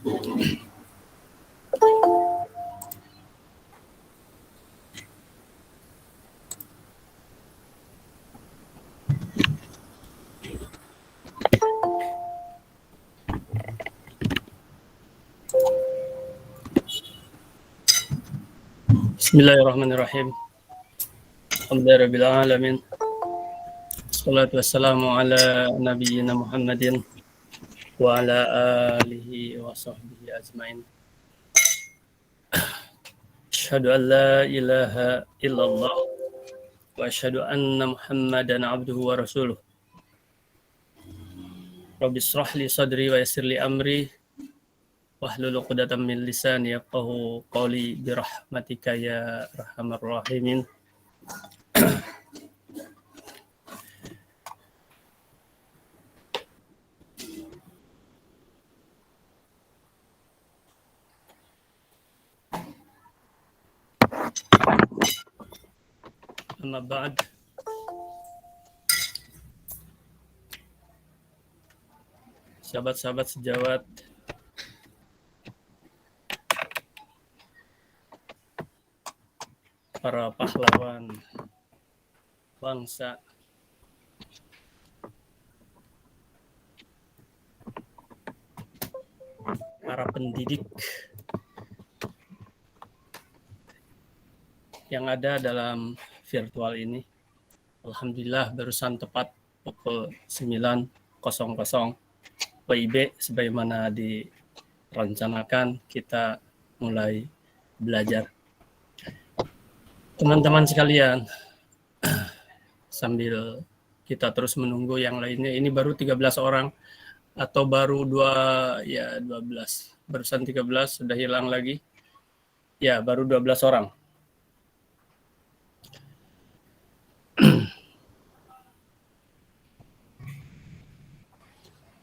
Bismillahirrahmanirrahim. Alhamdulillahirabbil alamin. Wassalatu wassalamu ala nabiyyina Muhammadin wa ala alihi wa sahbihi ajmain. Asyhadu an la ilaha illallah wa asyhadu anna Muhammadan abduhu wa rasuluh. Rabbi shrah li sadri wa yassir li amri wahlul 'uqdatam min lisani yafqahu qawli bi rahmatika ya arhamar rahimin. Amma ba'd. Sahabat-sahabat sejawat, para pahlawan bangsa, para pendidik yang ada dalam virtual ini. Alhamdulillah barusan tepat pukul 9.00 WIB sebagaimana direncanakan kita mulai belajar. Teman-teman sekalian, sambil kita terus menunggu yang lainnya, ini baru 13 orang atau baru 12, barusan 13 sudah hilang lagi. Ya, baru 12 orang.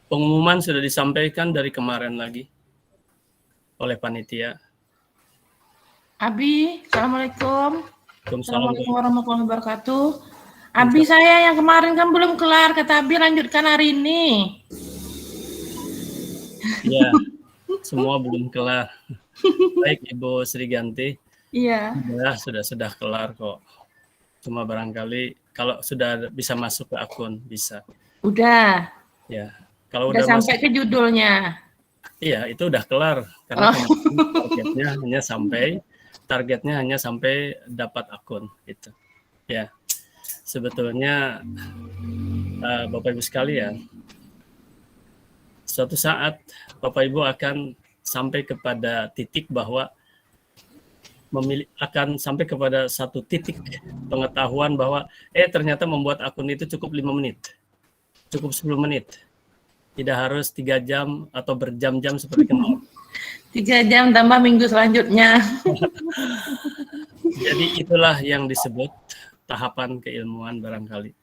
Pengumuman sudah disampaikan dari kemarin lagi oleh panitia. Abi, Assalamualaikum. Assalamualaikum Assalamualaikum warahmatullahi wabarakatuh. Abi, saya yang kemarin kan belum kelar, kata Abi lanjutkan hari ini. Ya, semua belum kelar. Baik Ibu Sri Ganti. Iya. Ya, sudah kelar kok. Cuma barangkali kalau sudah bisa masuk ke akun, bisa. Udah. Ya, kalau udah sampai masuk ke judulnya. Iya, itu udah kelar karena targetnya hanya sampai dapat akun itu. Ya. Sebetulnya Bapak Ibu sekalian, suatu saat Bapak Ibu akan sampai kepada titik bahwa akan sampai kepada satu titik pengetahuan bahwa ternyata membuat akun itu cukup 5 menit. Cukup 10 menit. Tidak harus 3 jam atau berjam-jam seperti kenal. 3 jam tambah minggu selanjutnya. Jadi itulah yang disebut tahapan keilmuan barangkali.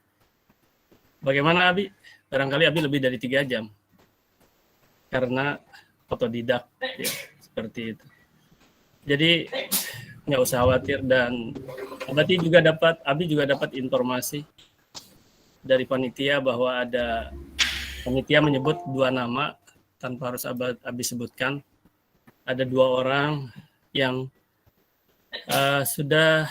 Bagaimana Abi? Barangkali Abi lebih dari 3 jam. Karena otodidak, ya, seperti itu. Jadi nggak usah khawatir, dan Abi juga dapat informasi dari panitia bahwa ada panitia menyebut 2 nama tanpa harus Abi sebutkan. Ada 2 orang yang sudah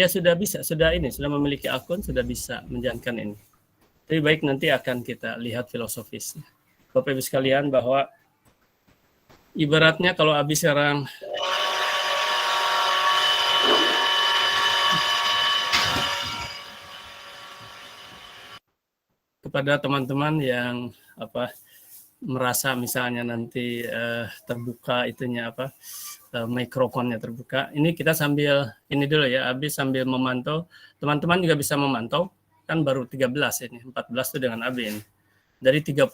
sudah memiliki akun, sudah bisa menjalankan ini. Lebih baik nanti akan kita lihat filosofisnya. Bapak Ibu sekalian, bahwa ibaratnya kalau Abi sekarang kepada teman-teman yang merasa misalnya nanti terbuka itunya mikrofonnya terbuka. Ini kita sambil ini dulu ya, Abi sambil memantau. Teman-teman juga bisa memantau, kan baru 13 ini, 14 itu dengan Abi ini. Dari 30.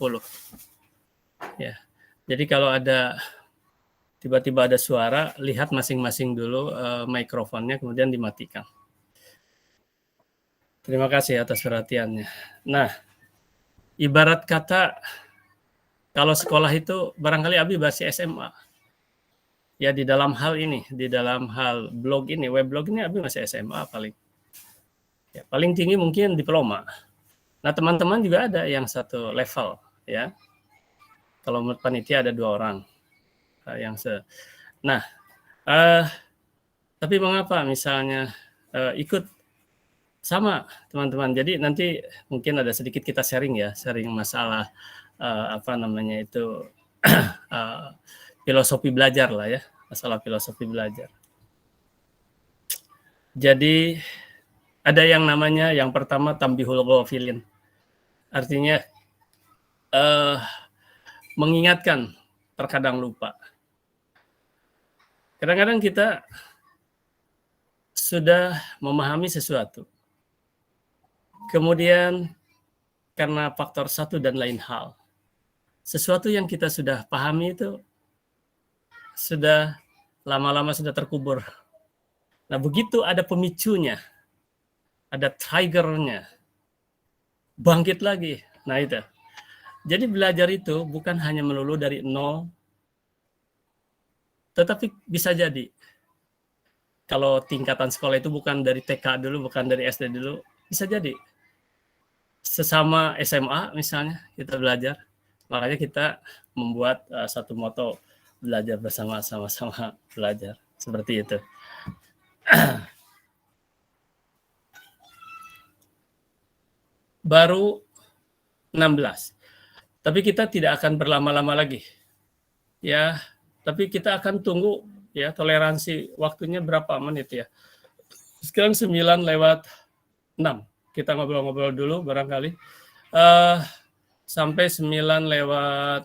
Ya. Jadi kalau ada tiba-tiba ada suara, lihat masing-masing dulu mikrofonnya, kemudian dimatikan. Terima kasih atas perhatiannya. Nah, ibarat kata kalau sekolah itu barangkali Abi masih SMA. Ya, di dalam hal ini, di dalam hal blog ini, web blog ini Abi masih SMA paling. Ya, paling tinggi mungkin diploma. Nah, teman-teman juga ada yang satu level, ya. Kalau menurut panitia ada 2 orang yang Nah, tapi mengapa misalnya ikut sama teman-teman. Jadi nanti mungkin ada sedikit kita sharing ya, sharing masalah filosofi belajar lah ya, masalah filosofi belajar. Jadi ada yang namanya yang pertama tambihul ghafilin. Artinya mengingatkan, terkadang lupa. Kadang-kadang kita sudah memahami sesuatu. Kemudian karena faktor satu dan lain hal, sesuatu yang kita sudah pahami itu sudah lama-lama sudah terkubur. Nah, begitu ada pemicunya, ada triggernya, bangkit lagi. Nah, itu. Jadi belajar itu bukan hanya melulu dari nol, tetapi bisa jadi kalau tingkatan sekolah itu bukan dari TK dulu, bukan dari SD dulu, bisa jadi sesama SMA misalnya kita belajar. Makanya kita membuat satu moto, belajar bersama, sama-sama belajar. Seperti itu. Baru 16. Tapi kita tidak akan berlama-lama lagi. Ya, tapi kita akan tunggu ya, toleransi waktunya berapa menit ya. Sekarang 9:06. Kita ngobrol-ngobrol dulu barangkali. Sampai 9:00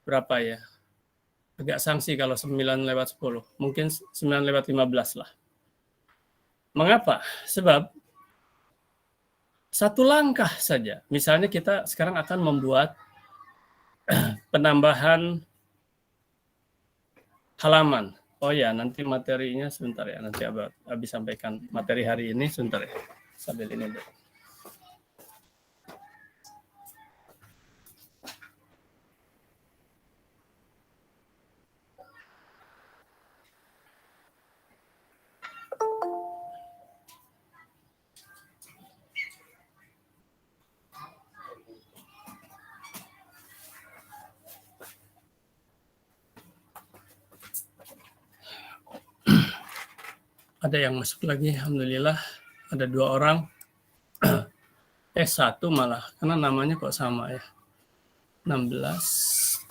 berapa ya? Agak sanksi kalau 9:10. Mungkin 9:15 lah. Mengapa? Sebab satu langkah saja. Misalnya kita sekarang akan membuat penambahan halaman. Oh ya, nanti materinya sebentar ya. Nanti Abi sampaikan materi hari ini sebentar ya. Sambil ini dulu. Ada yang masuk lagi, alhamdulillah. Ada 2 orang. 1 malah, karena namanya kok sama ya. 16.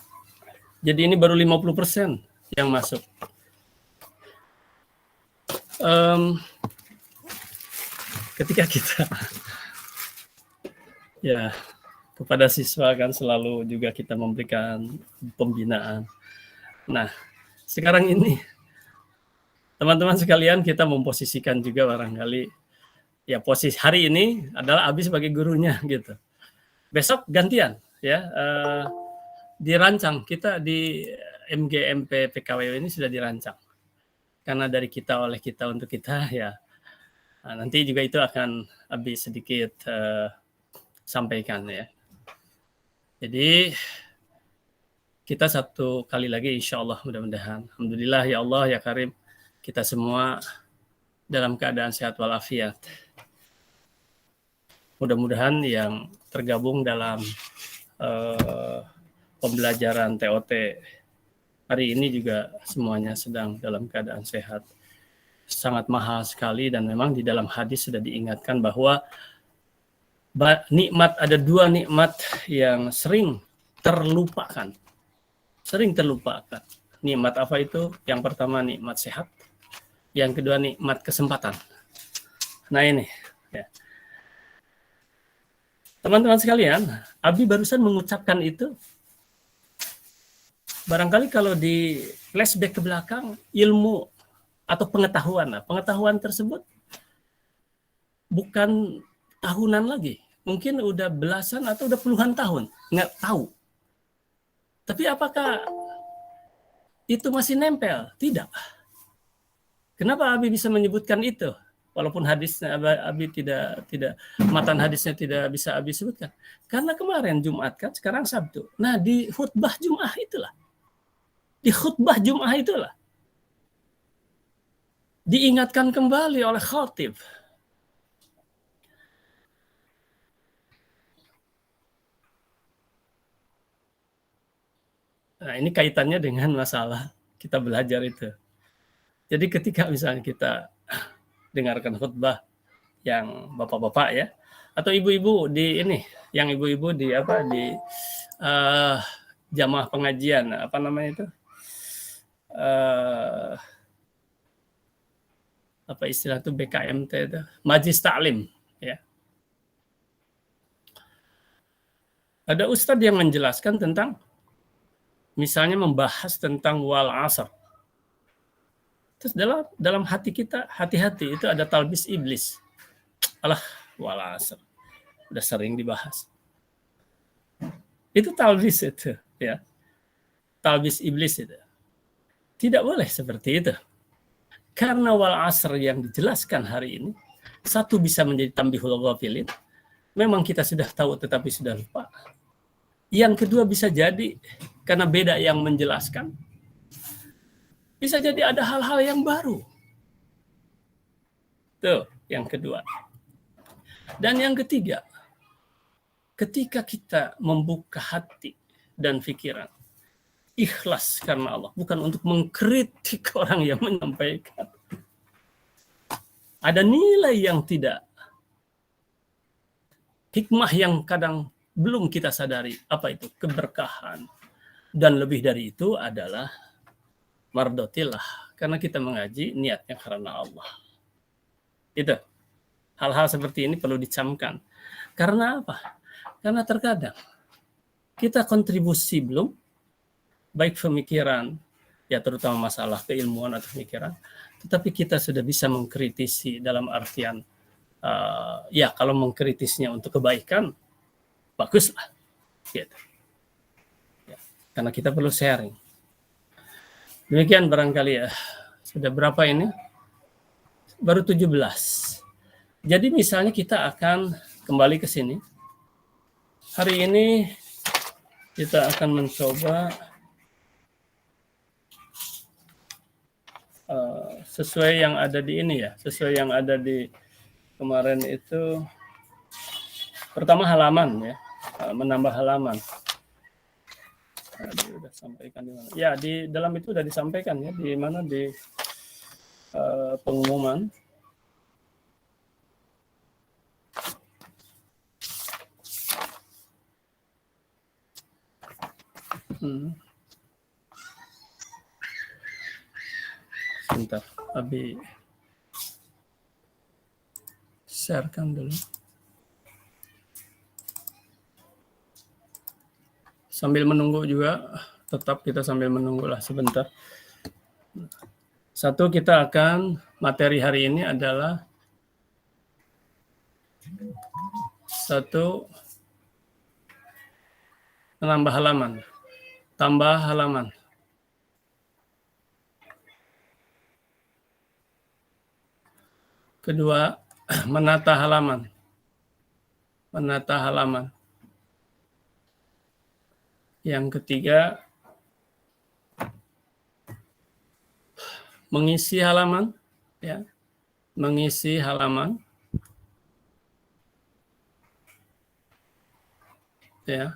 Jadi ini baru 50% yang masuk. Ketika kita ya kepada siswa kan selalu juga kita memberikan pembinaan. Nah, sekarang ini teman-teman sekalian, kita memposisikan juga barangkali ya, posisi hari ini adalah Abi sebagai gurunya gitu. Besok gantian ya, dirancang kita di MGMP PKWW ini sudah dirancang. Karena dari kita, oleh kita, untuk kita ya. Nah, nanti juga itu akan Abi sedikit sampaikan ya. Jadi kita satu kali lagi insya Allah mudah-mudahan. Alhamdulillah ya Allah ya Karim, kita semua dalam keadaan sehat walafiat. Mudah-mudahan yang tergabung dalam pembelajaran TOT hari ini juga semuanya sedang dalam keadaan sehat. Sangat mahal sekali, dan memang di dalam hadis sudah diingatkan bahwa nikmat, ada 2 nikmat yang sering terlupakan. Sering terlupakan. Nikmat apa itu? Yang pertama nikmat sehat. Yang kedua nikmat kesempatan. Nah ini ya. Teman-teman sekalian, Abi barusan mengucapkan itu. Barangkali kalau di flashback ke belakang, ilmu atau pengetahuan tersebut bukan tahunan lagi. Mungkin udah belasan atau udah puluhan tahun. Nggak tahu. Tapi apakah itu masih nempel? Tidak. Kenapa Abi bisa menyebutkan itu? Walaupun hadisnya Abi tidak matan hadisnya tidak bisa Abi sebutkan. Karena kemarin Jumat kan, sekarang Sabtu. Nah, di khutbah Jumat itulah. Di khutbah Jumat itulah diingatkan kembali oleh khatib Nah, ini kaitannya dengan masalah kita belajar itu. Jadi ketika misalnya kita dengarkan khutbah yang bapak-bapak ya, atau ibu-ibu di ini, yang ibu-ibu di apa di jamaah pengajian, apa namanya itu? Apa istilah itu BKMT itu? Majlis Taklim ya. Ada ustadz yang menjelaskan tentang misalnya membahas tentang wal asr. Terus dalam hati kita, hati-hati itu ada talbis iblis. Alah, wal asr. Udah sering dibahas. Itu talbis itu, ya. Talbis iblis itu. Tidak boleh seperti itu. Karena wal asr yang dijelaskan hari ini, satu bisa menjadi tambihul ghafilin. Memang kita sudah tahu tetapi sudah lupa. Yang kedua bisa jadi karena beda yang menjelaskan. Bisa jadi ada hal-hal yang baru. Tuh, yang kedua. Dan yang ketiga, ketika kita membuka hati dan pikiran, ikhlas karena Allah, bukan untuk mengkritik orang yang menyampaikan. Ada nilai yang tidak, hikmah yang kadang belum kita sadari, apa itu? Keberkahan. Dan lebih dari itu adalah mardotillah, karena kita mengaji niatnya karena Allah. Itu. Hal-hal seperti ini perlu dicamkan. Karena apa? Karena terkadang kita kontribusi belum, baik pemikiran, ya terutama masalah keilmuan atau pemikiran, tetapi kita sudah bisa mengkritisi dalam artian, ya kalau mengkritisnya untuk kebaikan, baguslah. Gitu. Ya, karena kita perlu sharing. Demikian barangkali ya. Sudah berapa ini? Baru 17. Jadi misalnya kita akan kembali ke sini. Hari ini kita akan mencoba sesuai yang ada di ini ya. Sesuai yang ada di kemarin itu. Pertama halaman ya. Menambah halaman. Sudah sampaikan di mana? Ya, di dalam itu sudah disampaikan ya, di mana di pengumuman. Sebentar, Abi sharekan dulu. Sambil menunggu juga, tetap kita sambil menunggulah sebentar. Satu, kita akan, materi hari ini adalah satu, menambah halaman, tambah halaman. Kedua, menata halaman, menata halaman. Yang ketiga, mengisi halaman, ya, mengisi halaman, ya,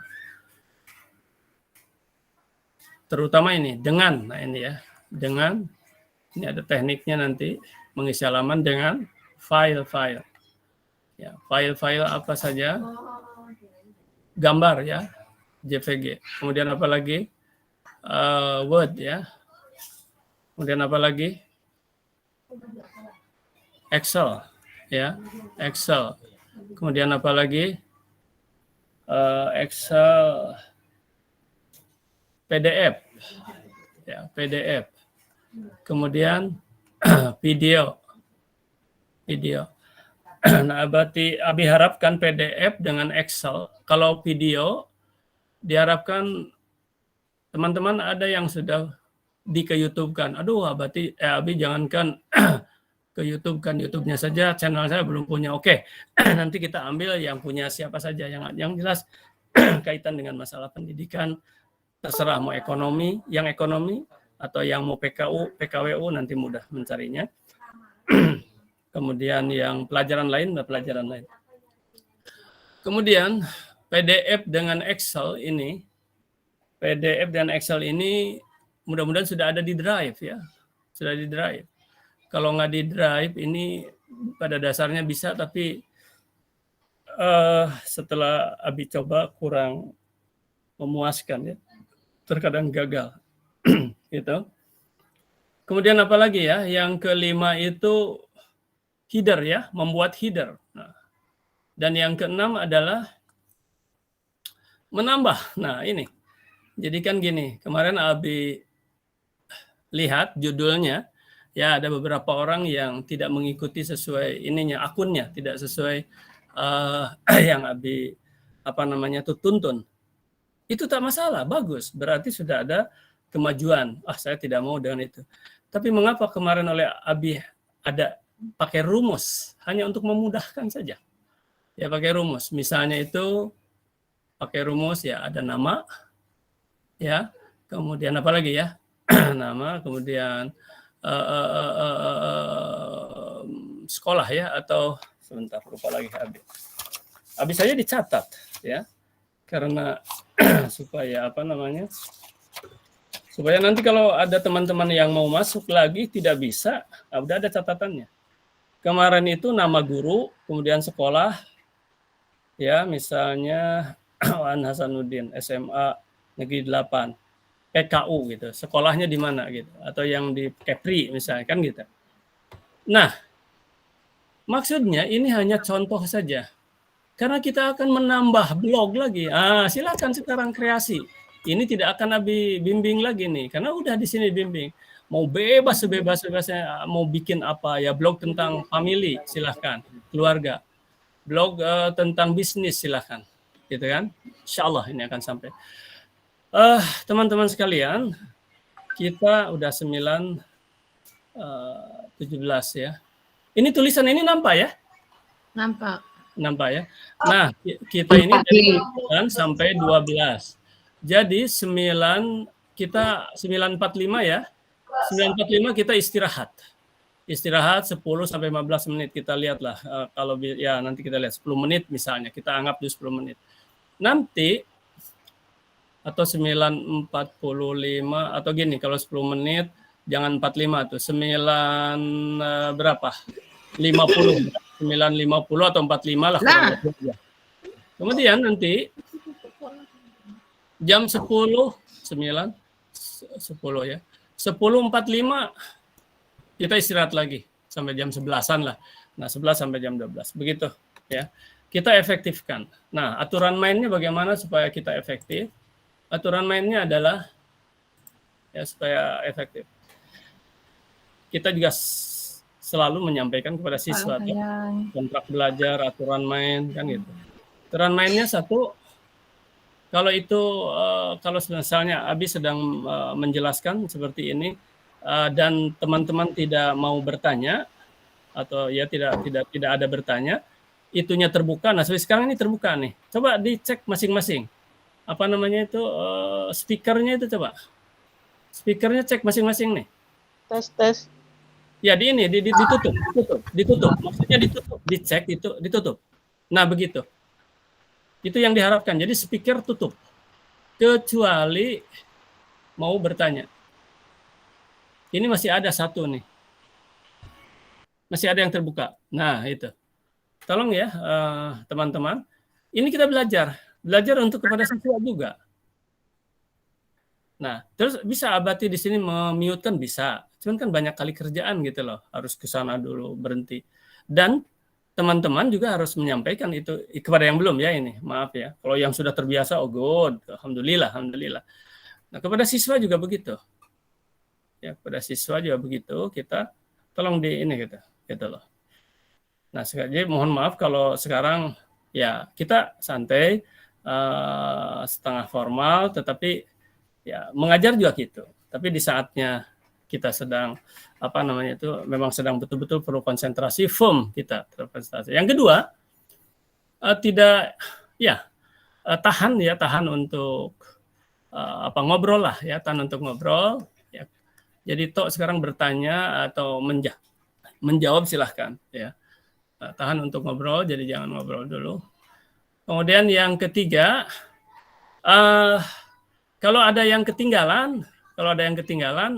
terutama ini dengan, nah ini ya, dengan, ini ada tekniknya nanti, mengisi halaman dengan file-file, ya, file-file apa saja, gambar ya, JPG, kemudian apa lagi, Word ya, kemudian apa lagi, Excel ya, Excel, kemudian apa lagi, Excel, PDF ya, PDF, kemudian video. Nah, berarti Abi harapkan PDF dengan Excel. Kalau video diharapkan teman-teman ada yang sudah ke YouTube kan. Aduh, berarti Abi jangankan ke YouTube kan, YouTube-nya saja, channel saya belum punya. Oke, nanti kita ambil yang punya siapa saja, yang jelas kaitan dengan masalah pendidikan, terserah mau ekonomi, yang ekonomi atau yang mau PKU, PKWU nanti mudah mencarinya. Kemudian yang pelajaran lain. Kemudian PDF dengan Excel ini PDF dan Excel ini mudah-mudahan sudah ada di Drive ya. Sudah di Drive. Kalau nggak di Drive ini pada dasarnya bisa, tapi setelah Abi coba kurang memuaskan ya. Terkadang gagal. Gitu. Kemudian apa lagi ya? Yang kelima itu header ya, membuat header. Nah, dan yang keenam adalah menambah. Nah, ini. Jadi kan gini, kemarin Abi lihat judulnya, ya ada beberapa orang yang tidak mengikuti sesuai ininya, akunnya, tidak sesuai yang Abi tuntun. Itu tak masalah, bagus. Berarti sudah ada kemajuan. Saya tidak mau dengan itu. Tapi mengapa kemarin oleh Abi ada pakai rumus hanya untuk memudahkan saja? Ya pakai rumus. Misalnya itu pakai rumus ya ada nama, ya, kemudian apa lagi ya? Nama, kemudian sekolah ya, atau sebentar lupa lagi Abi saya dicatat ya, karena supaya supaya nanti kalau ada teman-teman yang mau masuk lagi tidak bisa, udah ada catatannya. Kemarin itu nama guru, kemudian sekolah, ya misalnya Wan Hasanuddin SMA Negeri 8 PKU gitu, sekolahnya di mana gitu, atau yang di Kepri misalnya kan gitu. Nah, maksudnya ini hanya contoh saja, karena kita akan menambah blog lagi. Silakan sekarang kreasi. Ini tidak akan Abi bimbing lagi nih, karena udah di sini bimbing. Mau bebas sebebas-bebasnya, mau bikin apa ya, blog tentang family silahkan, keluarga, blog tentang bisnis silahkan, gitu kan? Insya Allah ini akan sampai. Teman-teman sekalian, kita udah 9:17 ya. Ini tulisan ini nampak ya? Nampak ya. Nah, kita ini dari 9 sampai 12. Jadi 9.45 ya. 9.45 kita istirahat. Istirahat 10 sampai 15 menit, kita lihatlah. Kalau ya nanti kita lihat 10 menit misalnya, kita anggap dulu 10 menit. Nanti atau 9.45 atau gini, kalau 10 menit jangan 45 tuh, 9 berapa? 50, 9.50 atau 45 lah. Kemudian nanti jam 10 ya. 10.45 kita istirahat lagi sampai jam 11-an lah. Nah, 11 sampai jam 12. Begitu ya. Kita efektifkan. Nah, aturan mainnya bagaimana supaya kita efektif? Aturan mainnya adalah ya supaya efektif. Kita juga selalu menyampaikan kepada siswa kontrak belajar, aturan main kan gitu. Aturan mainnya satu, kalau itu kalau misalnya Abi sedang menjelaskan seperti ini dan teman-teman tidak mau bertanya atau ya tidak ada bertanya, itunya terbuka. Nah, sekarang ini terbuka nih. Coba dicek masing-masing. Speakernya itu coba. Speakernya cek masing-masing nih. Tes. Ya, ditutup. Maksudnya ditutup, dicek itu ditutup. Nah, begitu. Itu yang diharapkan. Jadi speaker tutup. Kecuali mau bertanya. Ini masih ada satu nih. Masih ada yang terbuka. Nah, itu. Tolong ya, teman-teman. Ini kita belajar untuk kepada siswa juga. Nah, terus bisa Abati di sini mute kan bisa. Cuman kan banyak kali kerjaan gitu loh, harus ke sana dulu, berhenti. Dan teman-teman juga harus menyampaikan itu kepada yang belum ya ini. Maaf ya. Kalau yang sudah terbiasa, oh good, alhamdulillah. Nah, kepada siswa juga begitu. Ya, kepada siswa juga begitu, kita tolong di ini gitu loh. Nah, jadi mohon maaf kalau sekarang ya kita santai, setengah formal, tetapi ya mengajar juga gitu. Tapi di saatnya kita sedang memang sedang betul-betul perlu konsentrasi firm kita terkonsentrasi. Yang kedua, tahan untuk ngobrol lah ya, tahan untuk ngobrol ya. Jadi sekarang bertanya atau menjawab silahkan ya. Tahan untuk ngobrol, jadi jangan ngobrol dulu. Kemudian yang ketiga, Kalau ada yang ketinggalan,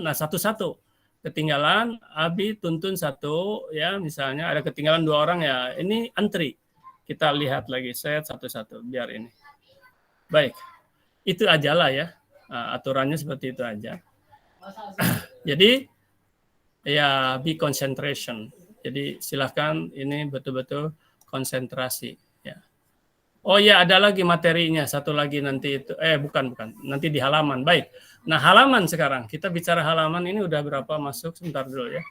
nah satu-satu. Ketinggalan, Abi tuntun satu, ya misalnya ada ketinggalan 2 orang ya, ini antri. Kita lihat lagi, set satu-satu, biar ini. Baik, itu aja lah ya, aturannya seperti itu aja. Jadi, ya be concentration. Jadi silahkan ini betul-betul konsentrasi. Ya. Oh ya, ada lagi materinya, satu lagi nanti itu. Bukan, nanti di halaman. Baik. Nah, halaman sekarang. Kita bicara halaman ini udah berapa masuk? Sebentar dulu ya.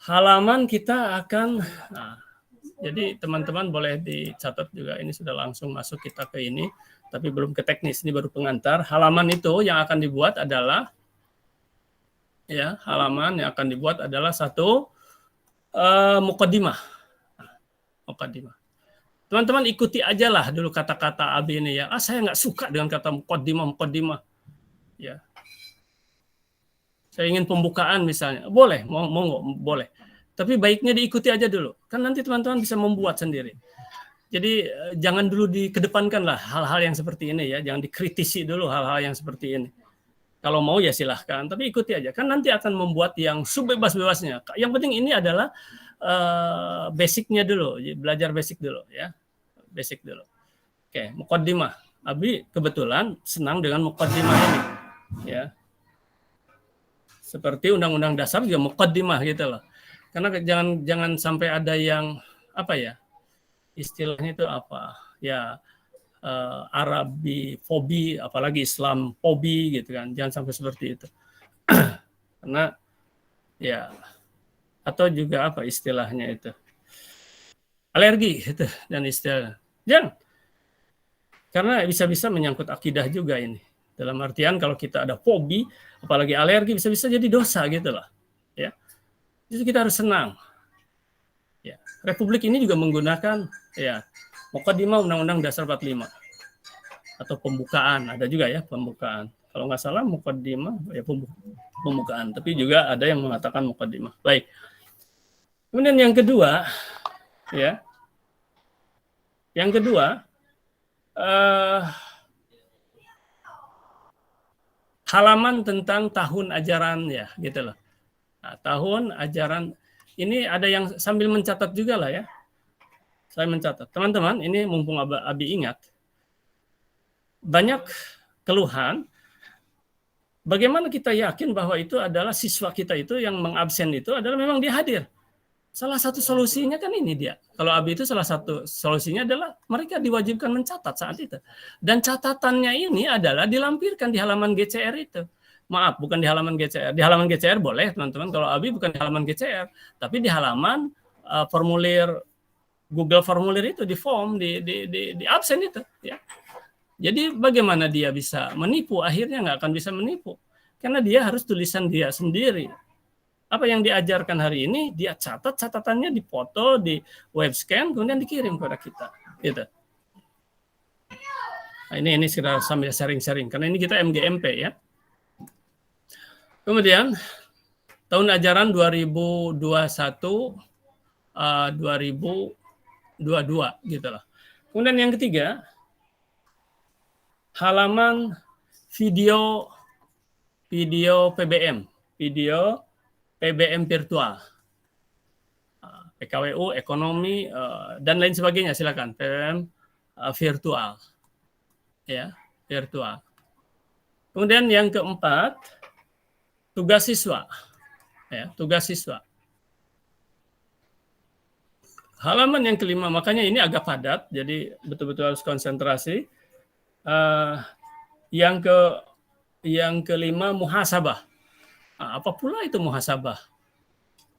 Halaman kita akan, jadi teman-teman boleh dicatat juga. Ini sudah langsung masuk kita ke ini, tapi belum ke teknis. Ini baru pengantar. Halaman itu yang akan dibuat adalah, ya, halaman yang akan dibuat adalah satu muqaddimah. Muqaddimah. Teman-teman ikuti aja lah dulu kata-kata Abi ini ya. Saya nggak suka dengan kata muqaddimah. Ya. Saya ingin pembukaan misalnya. Boleh, monggo, boleh. Tapi baiknya diikuti aja dulu. Kan nanti teman-teman bisa membuat sendiri. Jadi jangan dulu dikedepankan lah hal-hal yang seperti ini ya. Jangan dikritisi dulu hal-hal yang seperti ini. Kalau mau ya silahkan, tapi ikuti aja. Kan nanti akan membuat yang sebebas-bebasnya. Yang penting ini adalah basicnya dulu. Belajar basic dulu ya. Basic dulu. Oke, muqaddimah. Abi kebetulan senang dengan muqaddimah ini. Ya. Seperti Undang-Undang Dasar juga muqaddimah gitu loh. Karena jangan sampai ada yang apa ya? Istilahnya itu apa? Ya Arabi fobi, apalagi Islam fobi gitu kan. Jangan sampai seperti itu. Karena ya atau juga apa istilahnya itu? Alergi gitu dan istilah. Jangan. Karena bisa-bisa menyangkut akidah juga ini. Dalam artian kalau kita ada fobi, apalagi alergi, bisa-bisa jadi dosa gitu loh. Ya. Jadi kita harus senang. Ya. Republik ini juga menggunakan ya muqaddimah Undang-Undang Dasar 45. Atau pembukaan, ada juga ya pembukaan. Kalau nggak salah muqaddimah ya pembukaan, tapi juga ada yang mengatakan muqaddimah. Baik. Kemudian yang kedua, ya. Yang kedua, halaman tentang tahun ajaran ya gitu loh. Nah, tahun ajaran ini ada yang sambil mencatat juga lah ya. Saya mencatat. Teman-teman, ini mumpung Abi ingat. Banyak keluhan. Bagaimana kita yakin bahwa itu adalah siswa kita itu yang mengabsen itu adalah memang dia hadir. Salah satu solusinya kan ini dia. Kalau Abi itu salah satu solusinya adalah mereka diwajibkan mencatat saat itu. Dan catatannya ini adalah dilampirkan di halaman GCR itu. Maaf, bukan di halaman GCR. Di halaman GCR boleh, teman-teman. Kalau Abi bukan di halaman GCR, tapi di halaman formulir Google formulir itu, di form, di absen itu. Ya. Jadi bagaimana dia bisa menipu? Akhirnya nggak akan bisa menipu. Karena dia harus tulisan dia sendiri. Apa yang diajarkan hari ini, dia catat, catatannya dipoto, di web scan, kemudian dikirim kepada kita. Gitu. Nah, ini sekedar sambil sharing-sharing, karena ini kita MGMP ya. Kemudian, tahun ajaran 2021-2022, gitu lah. Kemudian yang ketiga, halaman video PBM, video PBM virtual, PKWU, ekonomi, dan lain sebagainya, silakan PBM virtual, ya virtual. Kemudian yang keempat, tugas siswa, ya tugas siswa. Halaman yang kelima, makanya ini agak padat, jadi betul-betul harus konsentrasi. Yang kelima, muhasabah. Nah, apa pula itu muhasabah?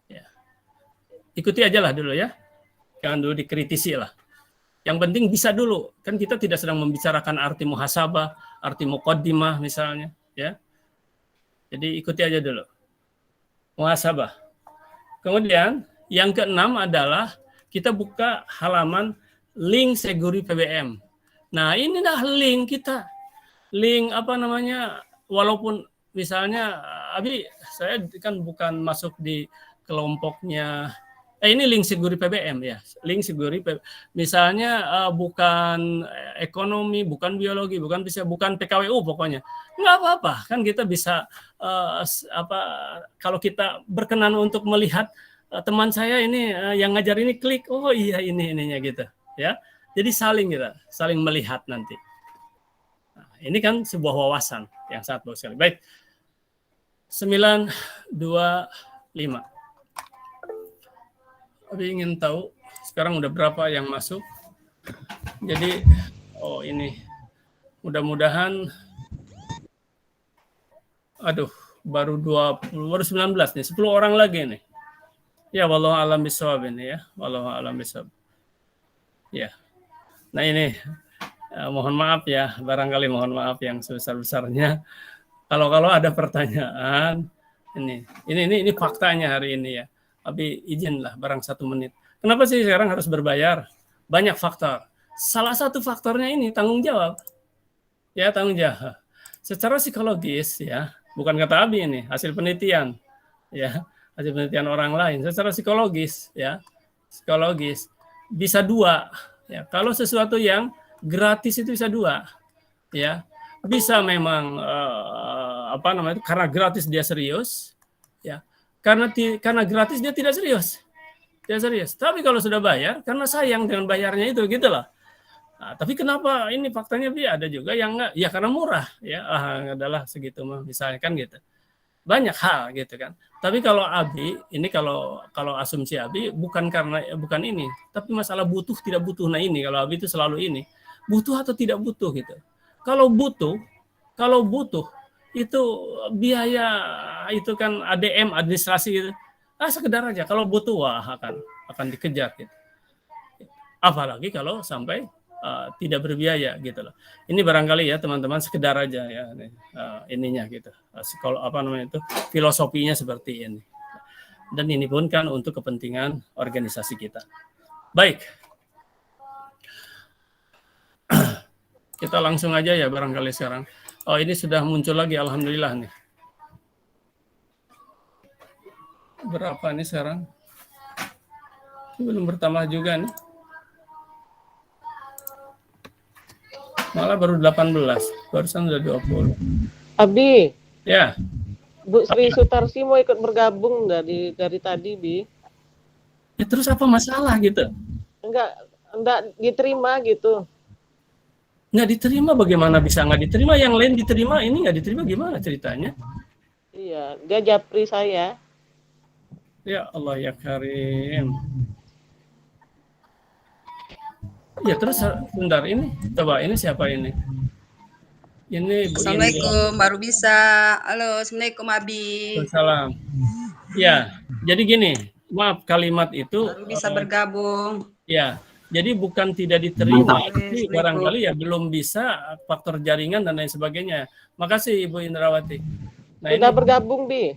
Ya. Ikuti aja lah dulu ya. Jangan dulu dikritisi lah. Yang penting bisa dulu. Kan kita tidak sedang membicarakan arti muhasabah, arti muqaddimah misalnya. Ya. Jadi ikuti aja dulu. Muhasabah. Kemudian yang keenam adalah kita buka halaman link Seguri PBM. Nah ini dah link kita. Link apa namanya, walaupun misalnya Abi, saya kan bukan masuk di kelompoknya Ini link Siguri PBM ya, link Siguri PBM. Misalnya bukan ekonomi, bukan biologi, bukan PKWU pokoknya, nggak apa-apa kan kita bisa kalau kita berkenan untuk melihat teman saya ini yang ngajar ini klik, oh iya ininya gitu ya. Jadi saling melihat nanti. Nah, ini kan sebuah wawasan yang sangat bagus sekali. Baik, 925. Abi ingin tahu sekarang udah berapa yang masuk. Jadi, ini mudah-mudahan, baru 19 nih, 10 orang lagi nih. Ya, wallahu a'lam bishawab ini ya, wallahu a'lam bishawab. Ya, nah ini mohon maaf ya, barangkali mohon maaf yang sebesar-besarnya. Kalau ada pertanyaan, ini faktanya hari ini ya. Tapi izinlah barang 1 menit. Kenapa sih sekarang harus berbayar? Banyak faktor. Salah satu faktornya ini tanggung jawab. Ya, tanggung jawab. Secara psikologis ya, bukan kata Abi ini, hasil penelitian. Ya, hasil penelitian orang lain. Secara psikologis ya, psikologis bisa 2 ya. Kalau sesuatu yang gratis itu bisa 2 ya. Bisa memang karena gratis dia serius ya. Karena gratis dia tidak serius. Tidak serius. Tapi kalau sudah bayar, karena sayang dengan bayarnya itu, gitu loh. Nah, tapi kenapa ini faktanya ada juga yang enggak? Ya karena murah, ya. Adalah segitu mah, misalnya kan gitu. Banyak hal gitu kan. Tapi kalau Abi, ini kalau asumsi Abi bukan ini, tapi masalah butuh tidak butuh. Nah ini kalau Abi itu selalu ini, butuh atau tidak butuh gitu. Kalau butuh itu biaya itu kan ADM administrasi gitu. Sekedar aja kalau butuh akan dikejar gitu. Apalagi kalau sampai tidak berbiaya gitu loh. Ini barangkali ya teman-teman sekedar aja ya ininya gitu. Kalau filosofinya seperti ini. Dan ini pun kan untuk kepentingan organisasi kita. Baik. Kita langsung aja ya barangkali sekarang. Ini sudah muncul lagi, alhamdulillah nih. Berapa nih sekarang? Ini belum bertambah juga nih. Malah baru 18, barusan udah 20. Abi. Ya. Bu Sri Sutarsi mau ikut bergabung dari tadi, Bi. Ya terus apa masalah gitu? Enggak diterima gitu. Nggak diterima, bagaimana bisa nggak diterima? Yang lain diterima, ini nggak diterima, gimana ceritanya? Iya, dia japri saya. Ya Allah ya Karim. Ya terus bentar, ini coba, ini siapa ini? Ini Bu Assalamualaikum, baru bisa. Halo, Assalamualaikum Abi. Waalaikumsalam. Ya, jadi gini, maaf kalimat itu baru bisa bergabung. Ya, jadi bukan tidak diterima, tapi barangkali ya belum bisa, faktor jaringan dan lain sebagainya. Makasih Ibu Indrawati. Nah, sudah bergabung, Bi.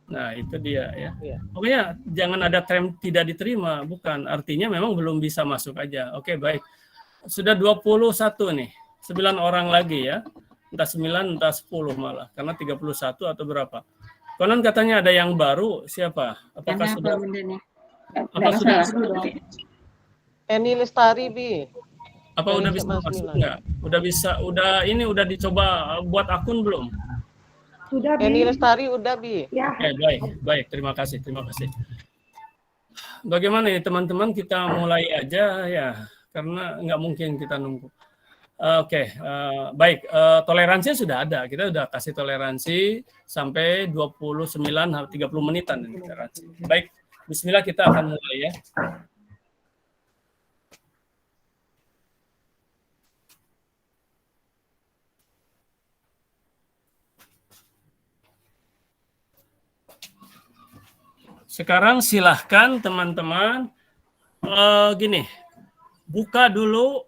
Nah, itu dia ya. Iya. Pokoknya jangan ada tren tidak diterima, bukan. Artinya memang belum bisa masuk aja. Oke, baik. Sudah 21 nih. 9 orang lagi ya. Entah 9, entah 10 malah. Karena 31 atau berapa. Konon katanya ada yang baru, siapa? Apakah sudah? Apa sudah? Eni Lestari, Bi. Apa udah bisa masuk enggak? Udah dicoba buat akun belum? Sudah, Bi. Eni Lestari udah, Bi. Ya. Baik. Terima kasih. Bagaimana ya teman-teman, kita mulai aja ya, karena nggak mungkin kita nunggu. Baik. Toleransi sudah ada. Kita udah kasih toleransi sampai 29-30 menitan ini toleransi. Baik. Bismillah, kita akan mulai ya. Sekarang silahkan teman-teman buka dulu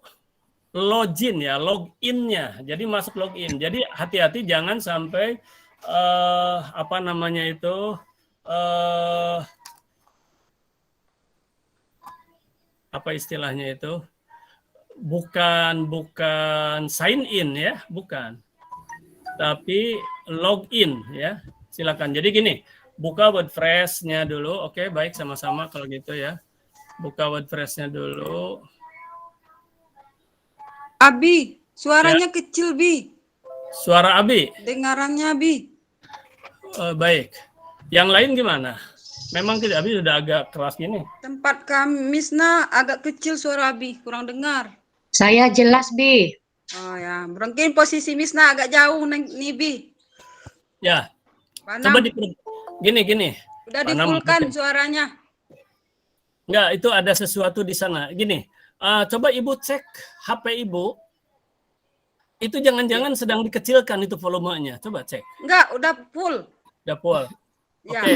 login-nya. Jadi masuk login. Jadi hati-hati jangan sampai apa istilahnya itu? Bukan sign in ya, bukan. Tapi login ya. Silakan. Jadi gini, buka WordPress-nya dulu. Oke, baik, sama-sama kalau gitu ya. Buka WordPress-nya dulu. Abi, suaranya kecil, Bi. Suara Abi. Dengarannya, Bi. Baik. Yang lain gimana? Memang tidak, Abi sudah agak keras gini. Tempat kami, Misna, agak kecil suara Abi, kurang dengar. Saya jelas, Bi. Oh ya, mungkin posisi Misna agak jauh nih, Bi. Ya, Panam, coba gini. udah Panam, di-full-kan suaranya. Enggak, itu ada sesuatu di sana. Gini, coba Ibu cek HP Ibu. Itu jangan-jangan sedang dikecilkan itu volumenya. Coba cek. Enggak, udah full. Udah full. Ya. Oke,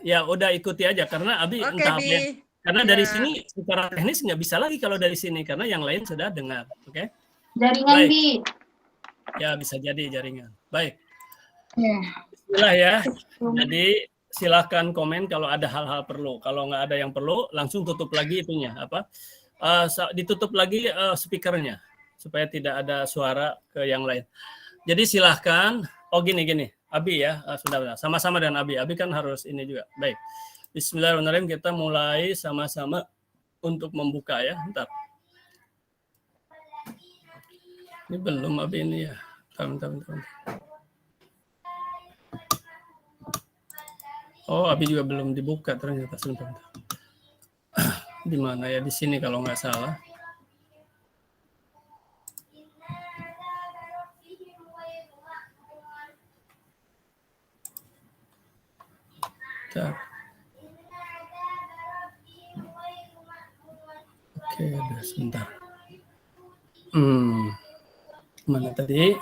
ya udah ikuti aja karena Abi Oke, entah Bi. apa. Karena Ya. dari sini secara teknis nggak bisa lagi kalau dari sini karena yang lain sudah dengar. Oke? Jaringan, Baik. Bi. Ya bisa jadi jaringan. Baik. Ya. Bismillah ya. Jadi silahkan komen kalau ada hal-hal perlu. Kalau nggak ada yang perlu, langsung tutup lagi itunya apa? Ditutup lagi speakernya supaya tidak ada suara ke yang lain. Jadi silahkan. Oh gini. Abi ya, sudah. Sama-sama dengan Abi. Abi kan harus ini juga. Baik. Bismillahirrahmanirrahim. Kita mulai sama-sama untuk membuka ya. Bentar. Ini belum Abi ini ya. Bentar. Oh, Abi juga belum dibuka ternyata. Sebentar. Di mana ya? Di sini kalau nggak salah. Bentar. Oke, udah sebentar. Mana tadi?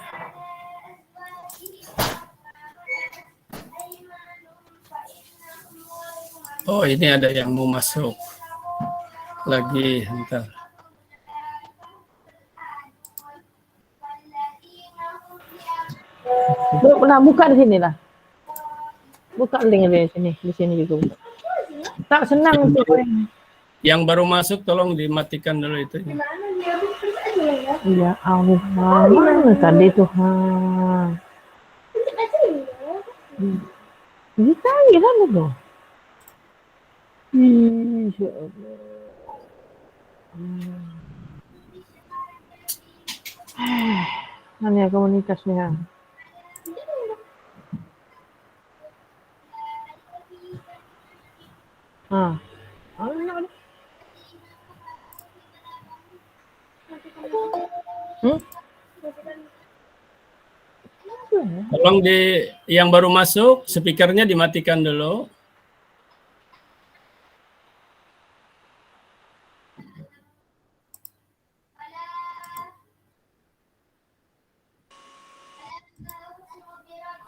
Oh, ini ada yang mau masuk lagi, bentar. Nah, buka di sini lah. Buka link di sini juga. Tak senang untuk Yang baru masuk tolong dimatikan dulu itu. ya Allah, mana tadi Tuhan. Kita kira loh. Insya Allah. Hanya komunitasnya. Tolong yang baru masuk, speakernya dimatikan dulu.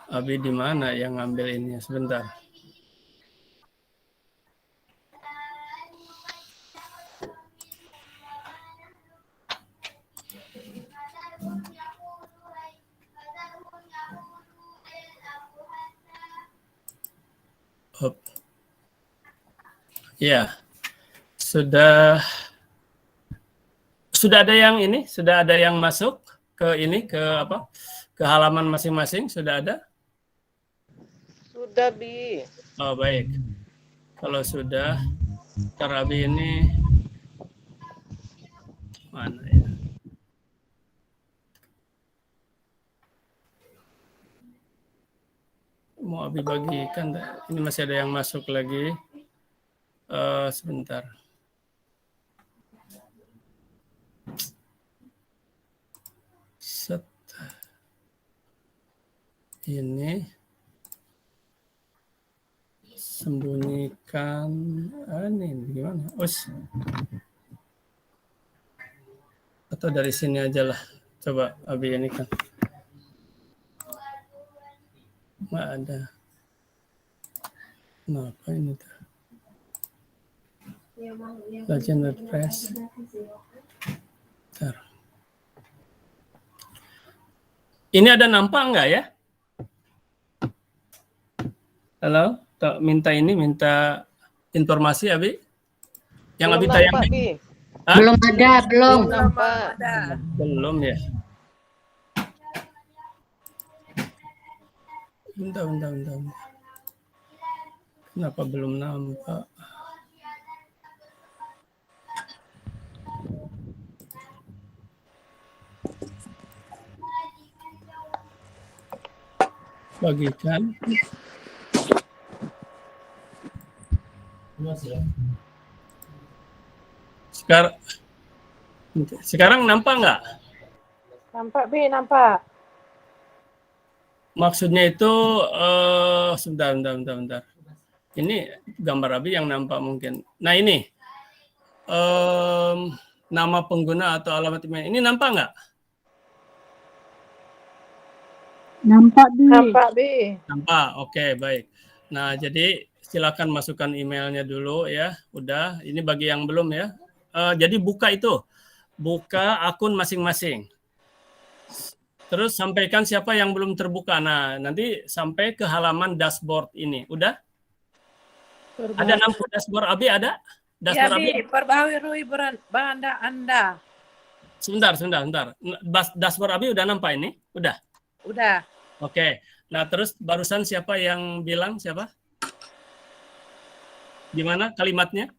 Abi di mana yang ngambil ini? Sebentar. Ya, sudah ada yang ini, sudah ada yang masuk ke ini, ke apa? Ke halaman masing-masing, sudah ada? Sudah, Bi. Oh, baik. Kalau sudah, Abi ini mana ya? Mau Abi bagikan, ini masih ada yang masuk lagi. Sebentar. Ini sembunyikan ini gimana? Atau dari sini aja lah. Coba Abi ini kan. Nggak ada. Kenapa ini tuh? Legend WordPress. Bentar. Ini ada nampak nggak ya? Halo, minta informasi Abi. Yang Abi tayangkan. Belum ada, belum. Belum ya. Bentar. Kenapa belum nampak? Bagikan. Sekarang nampak nggak? Nampak, Bi, nampak. Maksudnya itu sebentar. Ini gambar Abi yang nampak mungkin. Nah ini nama pengguna atau alamat email. Ini nampak nggak? Nampak, Bi. Nampak, Bi. Nampak. Oke, baik. Nah jadi silakan masukkan emailnya dulu ya. Udah. Ini bagi yang belum ya. Jadi buka itu. Buka akun masing-masing. Terus sampaikan siapa yang belum terbuka. Nah, nanti sampai ke halaman dashboard ini. Udah? Ada nampak dashboard Abi ada? Dashboard Abi? Perbaharui beranda Anda. Sebentar. Dashboard Abi udah nampak ini? Udah? Udah. Oke. Nah, terus barusan siapa yang bilang? Siapa? Gimana kalimatnya?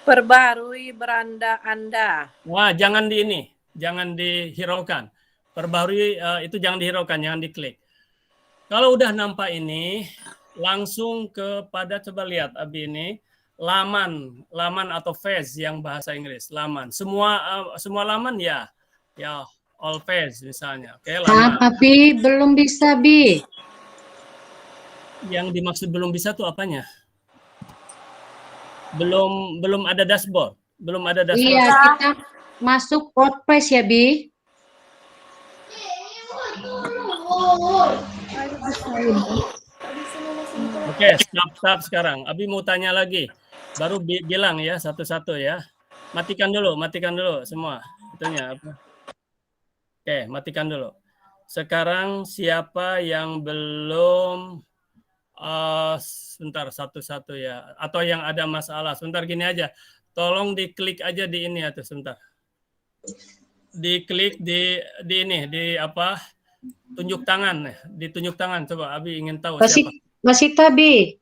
Perbaharui beranda Anda. Wah, jangan di ini. Jangan dihiraukan. Perbaharui itu jangan dihiraukan, jangan diklik. Kalau udah nampak ini, langsung kepada, coba lihat Abi ini, laman atau page yang bahasa Inggris, laman. Semua laman ya all page misalnya. Oke, laman. Apa, Bi? Belum bisa, Bi. Yang dimaksud belum bisa tuh apanya? Belum ada dashboard. Belum ada dashboard. Iya, kita masuk WordPress ya, Bi. Oke, stop sekarang. Abi mau tanya lagi. Baru bilang ya satu-satu ya. Matikan dulu semua. Itunya apa? Oke, matikan dulu. Sekarang siapa yang belum sebentar satu-satu ya, atau yang ada masalah. Sebentar gini aja. Tolong diklik aja di ini atau sebentar. Diklik di ini di apa? Tunjuk tangan. Ditunjuk tangan coba Abi ingin tahu siapa. Basita, Bi.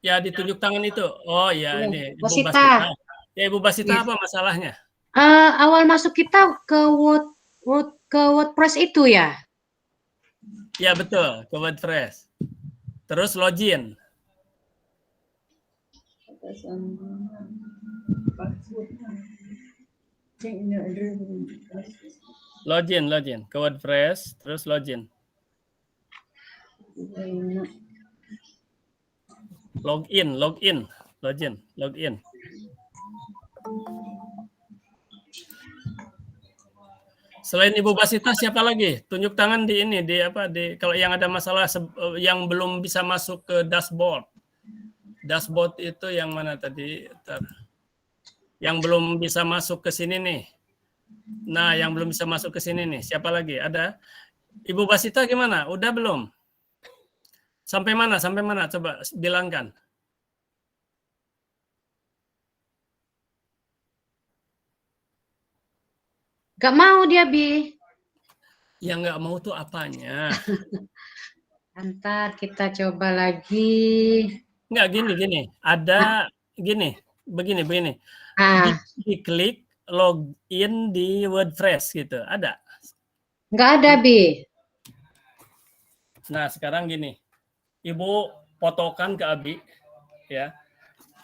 Ya, ditunjuk tangan itu. Oh ya, ini Ibu Basita. Basita. Ya, Ibu Basita apa masalahnya? Awal masuk kita ke WordPress itu ya? Ya, betul, ke WordPress. Terus login. Login ke WordPress, terus login. Login. Selain Ibu Basita siapa lagi? Tunjuk tangan di ini di apa di kalau yang ada masalah yang belum bisa masuk ke dashboard. Dashboard itu yang mana tadi? Yang belum bisa masuk ke sini nih. Nah, yang belum bisa masuk ke sini nih. Siapa lagi? Ada? Ibu Basita gimana? Udah belum? Sampai mana? Coba bilangkan. Gak mau dia, Bi. Yang nggak mau tuh apanya? Ntar kita coba lagi. Nggak gini. Ada gini, begini. Diklik login di WordPress gitu. Ada? Nggak ada, Bi. Nah, sekarang gini. Ibu fotokan ke Abi ya.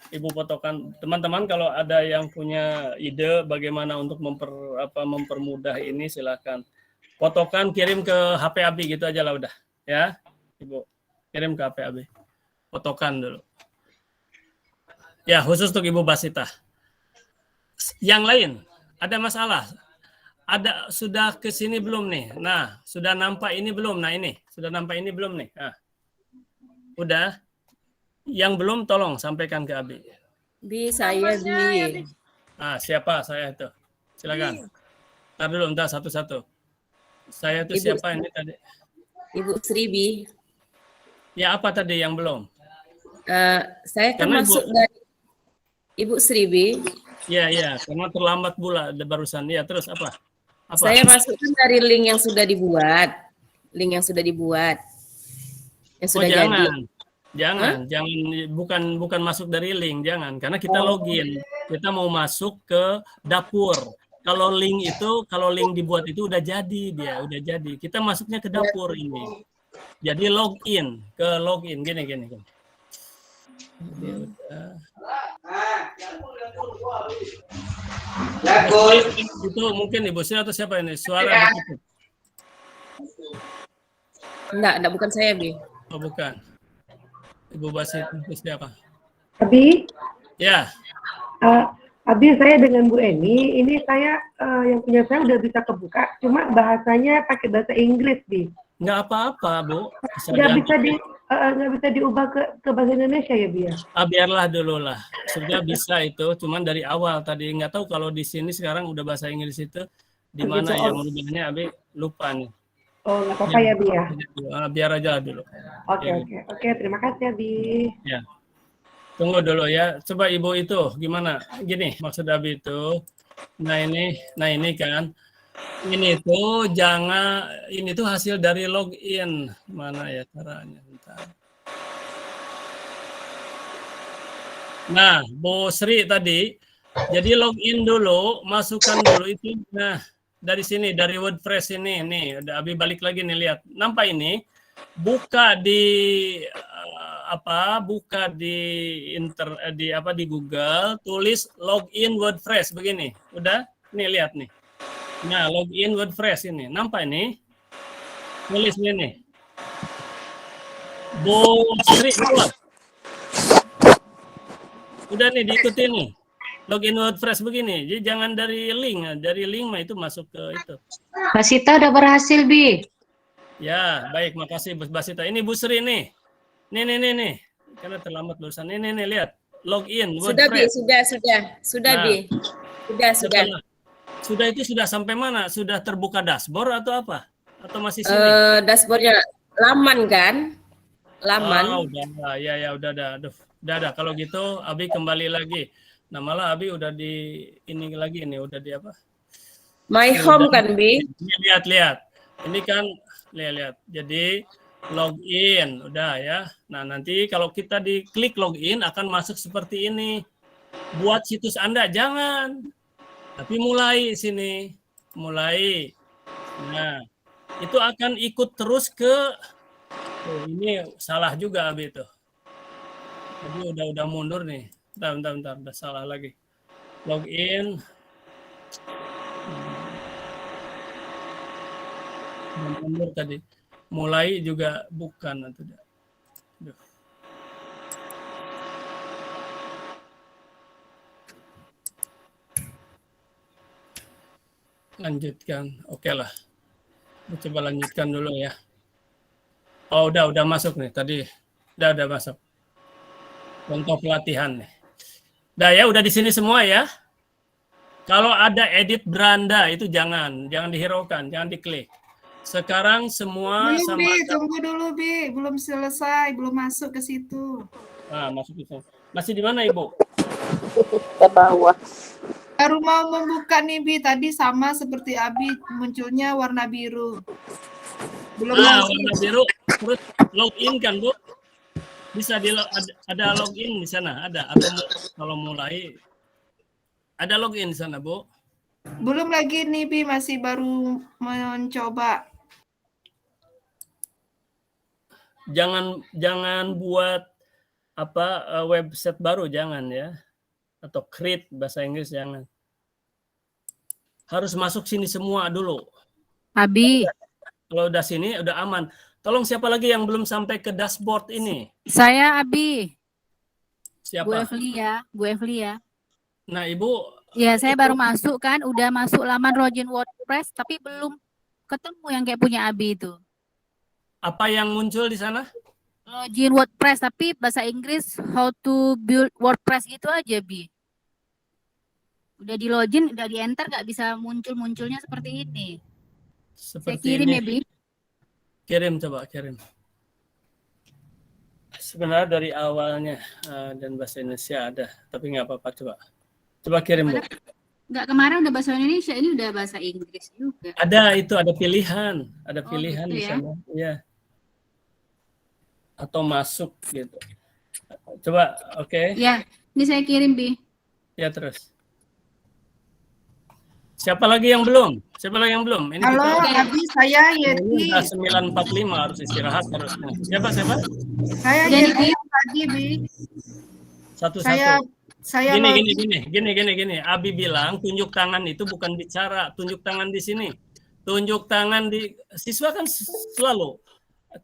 Ibu fotokan. Teman-teman kalau ada yang punya ide bagaimana untuk mempermudah ini silakan. Fotokan kirim ke HP Abi gitu aja lah udah ya. Ibu kirim ke HP Abi. Fotokan dulu. Ya, khusus untuk Ibu Basita. Yang lain ada masalah? Ada sudah ke sini belum nih? Nah, sudah nampak ini belum? Nah, ini sudah nampak ini belum nih? Nah. Udah. Yang belum tolong sampaikan ke Abi. Bi, saya Bi. Ah, siapa saya itu? Silakan. Ntar dulu, satu-satu. Saya itu siapa ini tadi? Ibu Sri Bi. Ya, apa tadi yang belum? Saya kan Karena masuk dari Ibu Sri Bi. Iya, karena terlambat pula barusan. Ya, terus apa? Saya masukkan dari link yang sudah dibuat. Yang sudah jadi. Jangan, bukan masuk dari link, jangan. Karena kita login, kita mau masuk ke dapur. Kalau link dibuat itu udah jadi dia, udah jadi. Kita masuknya ke dapur ini. Jadi login, gini. Jadi itu mungkin Ibu Sri atau siapa ini? Suara ditutup. Enggak, bukan saya, Bi. Oh, bukan. Ibu Basit itu siapa? Abi, Ya, Abi saya dengan Bu Eni, ini saya yang punya saya udah bisa kebuka, cuma bahasanya pakai bahasa Inggris, Bi. nggak apa-apa, Bu. Nggak bisa diubah ke bahasa Indonesia ya, Bi ya? Biarlah dulu lah. Sudah bisa itu, cuman dari awal tadi nggak tahu kalau di sini sekarang udah bahasa Inggris itu di mana yang merubahnya Abi lupa nih. Oh, nggak apa-apa ya, Bi ya? Biar aja dulu. Oke, terima kasih, Abi. Ya. Tunggu dulu ya. Coba Ibu itu gimana? Gini, maksud Abi itu. Nah ini kan. Ini tuh ini tuh hasil dari login. Mana ya caranya? Bentar. Nah, Bu Sri tadi. Jadi login dulu, masukkan dulu itu. Nah, dari sini, dari WordPress ini. Nih, udah Abi balik lagi nih, lihat. Nampak ini? Buka di di Google, tulis login WordPress begini. Udah? Nih lihat nih. Nah, login WordPress ini. Nampak ini? Tulis ini. Bu Sri, udah nih diikuti nih. Login WordPress begini. Jadi jangan dari link mah itu masuk ke itu. Basita udah berhasil, Bi. Ya, baik, makasih Bu Basita. Ini Bu Sri nih. Nih. Karena terlambat lulusan. Nih, lihat. Login Sudah, Bi, WordPress. sudah, Nah, Bi. Sudah. Sudah itu sudah sampai mana? Sudah terbuka dashboard atau apa? Atau masih sini? Dashboardnya laman kan? Laman. Oh, udah. Ya, udah. Aduh, udah. Kalau gitu Abi kembali lagi. Nah, malah Abi udah di ini lagi nih, udah di apa? My home kan, Bi? Lihat. Ini kan lihat. Jadi login, udah ya. Nah, nanti kalau kita diklik login akan masuk seperti ini. Buat situs Anda jangan. Tapi mulai sini. Nah, itu akan ikut terus ke ini salah juga Abi itu. Jadi udah mundur nih. Bentar, udah salah lagi. Login. Mundur tadi. Mulai juga bukan atau tidak. Lanjutkan. Oke lah. Coba lanjutkan dulu ya. Oh, udah masuk nih tadi. Udah masuk. Contoh pelatihan nih. Udah di sini semua ya. Kalau ada edit beranda itu jangan dihiraukan, jangan diklik. Sekarang semua Belum, sama Bi, tunggu dulu, Bi. Belum selesai, belum masuk ke situ. masuk itu. Masih di mana, Ibu? Ke bawah. Baru mau membuka nih, Bi. Tadi sama seperti Abi, munculnya warna biru. Belum masuk. Warna biru. Terus login kan, Bu? Bisa ada login di sana, ada. Atau kalau mulai ada login di sana, Bu? Belum lagi nih, Bi. Masih baru mencoba. Jangan buat website baru, jangan ya. Atau create bahasa Inggris, jangan. Harus masuk sini semua dulu. Abi, Kalau udah sini udah aman. Tolong siapa lagi yang belum sampai ke dashboard ini? saya Abi. Siapa? Bu Evlia. Nah, Ibu. Ya, saya baru masuk kan, udah masuk laman login WordPress, tapi belum ketemu yang kayak punya Abi itu. Apa yang muncul di sana? Login WordPress, tapi bahasa Inggris, how to build WordPress gitu aja, Bi. Udah di login, udah di enter, nggak bisa munculnya seperti ini. Saya kirim ya, Bi. Kirim. Sebenarnya dari awalnya dan bahasa Indonesia ada, tapi nggak apa-apa, coba kirim, Bu. Nggak, kemarin udah bahasa Indonesia, ini udah bahasa Inggris juga. Ada pilihan, gitu di ya? sana. Iya. atau masuk gitu. Coba, oke. Ya, ini saya kirim, Bi. Ya terus. Siapa lagi yang belum? Siapa lagi yang belum? Ini Halo, kita Abi, saya ini Yeti. udah 9.45 harus istirahat harusnya. Siapa? Saya Udah nih, Yeti Bi. yang tadi, Bi. Satu-satu. Saya Gini. Abi bilang tunjuk tangan itu bukan bicara, tunjuk tangan di sini. Tunjuk tangan di siswa kan selalu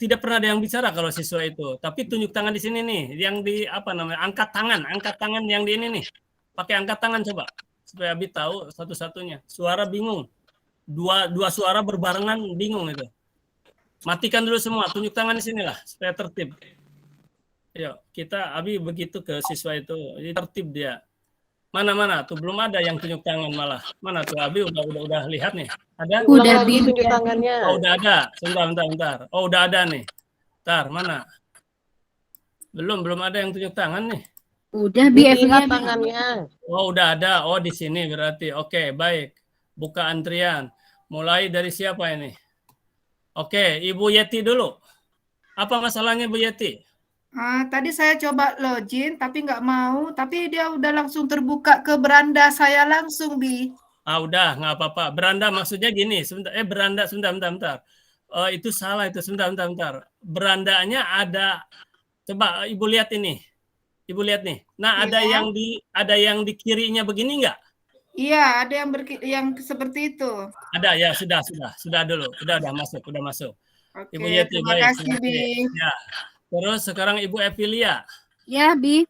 tidak pernah ada yang bicara kalau siswa itu. Tapi tunjuk tangan di sini nih, yang di apa namanya? Angkat tangan yang di ini nih. Pakai angkat tangan coba supaya Abi tahu satu-satunya. Suara bingung. Dua suara berbarengan bingung itu. Matikan dulu semua, tunjuk tangan di sinilah supaya tertib. Yuk, kita Abi begitu ke siswa itu, jadi tertib dia. Mana tuh belum ada yang tunjuk tangan malah. Mana tuh Abi udah lihat nih. Ada? Ulang Bi. lagi tunjuk tangannya. Oh, udah ada. Sebentar. Oh, udah ada nih. Ntar, mana? Belum ada yang tunjuk tangan nih. Udah, Bi. Lihat Evelyn. tangannya. Oh, udah ada. Oh, di sini berarti. Oke, baik. Buka antrian. Mulai dari siapa ini? Oke, Ibu Yeti dulu. Apa masalahnya Bu Yeti? tadi saya coba login, tapi nggak mau. Tapi dia udah langsung terbuka ke beranda saya langsung, Bi. Udah, nggak apa-apa. Beranda maksudnya gini. Beranda, sebentar. Itu salah itu. Sebentar. Berandanya ada. Coba Ibu lihat ini. Ibu lihat nih. Nah, Iya. ada yang di kirinya begini nggak? Iya, ada yang seperti itu. Ada ya, sudah dulu. Udah masuk. Oke, Ibu Yeti, terima baik. kasih, Bi. Ya. Terus sekarang Ibu Evilia. Ya, Bi.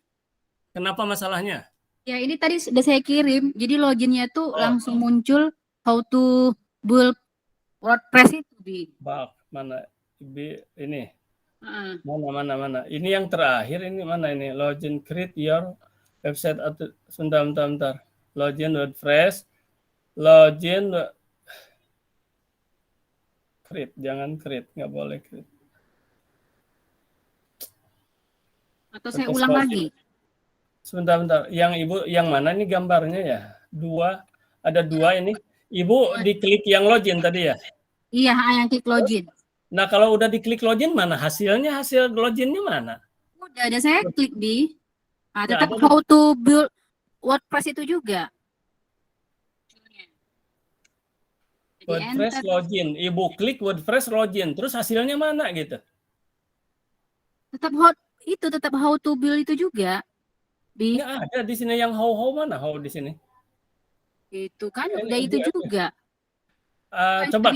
Kenapa masalahnya? Ya, ini tadi sudah saya kirim. Jadi loginnya tuh langsung muncul how to build WordPress itu, Bi. Mana? Ibu ini. Heeh. Mana? Ini yang terakhir ini mana ini? Login create your website atau sebentar. Login WordPress. Create, jangan create, nggak boleh create. Atau saya ulang lagi. Sebentar. Yang Ibu, yang mana nih gambarnya ya? Ada dua ini. Ibu diklik yang login tadi ya? Iya, yang klik login. Nah, kalau udah diklik login mana? Hasil loginnya mana? Udah ada saya klik, Bi. Nggak Tetap ada. how to build WordPress itu juga. Jadi WordPress enter. login. Ibu klik WordPress login. Terus hasilnya mana gitu? Tetap how to build itu juga. Bi. Nggak ada di sini yang how mana? How di sini? Itu kan Ini udah itu Ibu juga. coba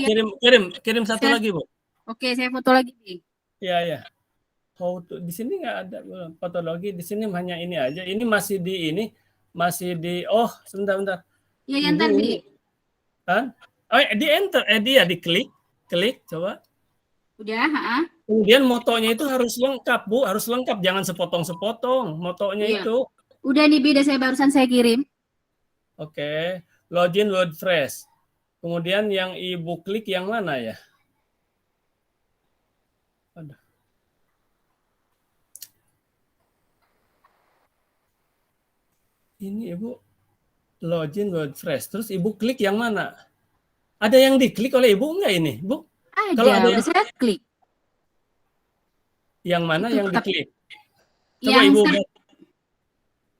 kirim satu lagi, Bu. Oke, saya foto lagi, Bi. Ya. How to, di sini nggak ada fotologi. Di sini hanya ini aja. Ini masih di. Oh, sebentar. Ya, enter, Bi. Kan? Oh, di enter. Dia diklik. Klik, coba. Udah, Kemudian motonya itu harus lengkap, Bu. Harus lengkap. Jangan sepotong-sepotong. Motonya Iya. itu. Udah nih, Bi, barusan saya kirim. Oke. Login WordPress. Kemudian yang Ibu klik yang mana ya? Aduh. Ini Ibu login WordPress. Terus Ibu klik yang mana? Ada yang diklik oleh Ibu enggak ini, Bu? Kalau ada Udah saya klik. Yang mana Itu yang tetap- diklik? Coba Yang